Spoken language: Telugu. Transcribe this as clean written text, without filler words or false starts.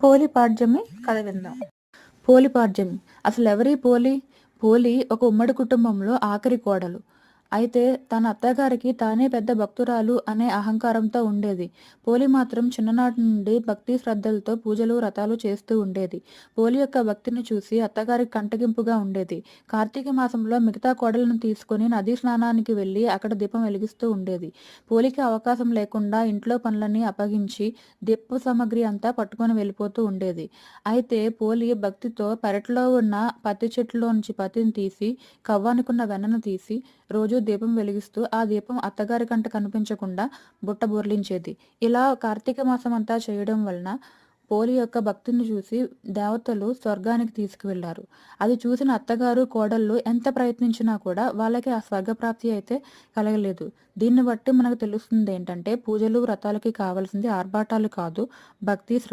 పోలిపాడ్యమి కథ విందాం. పోలిపాడ్యమి అసలెవరీ పోలి? పోలి ఒక ఉమ్మడి కుటుంబంలో ఆఖరి కోడలు. అయితే తన అత్తగారికి తానే పెద్ద భక్తురాలు అనే అహంకారంతో ఉండేది. పోలి మాత్రం చిన్ననాటి నుండి భక్తి శ్రద్ధలతో పూజలు, వ్రతాలు చేస్తూ ఉండేది. పోలి యొక్క భక్తిని చూసి అత్తగారికి కంటగింపుగా ఉండేది. కార్తీక మాసంలో మిగతా కోడలను తీసుకొని నదీ స్నానానికి వెళ్ళి అక్కడ దీపం వెలిగిస్తూ ఉండేది. పోలికి అవకాశం లేకుండా ఇంట్లో పనులన్నీ అప్పగించి దీప సామగ్రి అంతా పట్టుకొని వెళ్ళిపోతూ ఉండేది. అయితే పోలి భక్తితో పెరట్లో ఉన్న పత్తి చెట్టులోంచి పత్తిని తీసి కవ్వానికున్న వెన్నను తీసి రోజూ దీపం వెలిగిస్తూ ఆ దీపం అత్తగారి కంట కనిపించకుండా బుట్ట బోర్లించేది. ఇలా కార్తీక మాసం అంతా చేయడం వలన పోలి యొక్క భక్తిని చూసి దేవతలు స్వర్గానికి తీసుకువెళ్లారు. అది చూసిన అత్తగారు, కోడళ్ళు ఎంత ప్రయత్నించినా కూడా వాళ్ళకి ఆ స్వర్గప్రాప్తి అయితే కలగలేదు. దీన్ని బట్టి మనకు తెలుస్తుంది ఏంటంటే పూజలు, వ్రతాలకి కావాల్సింది ఆర్భాటాలు కాదు, భక్తి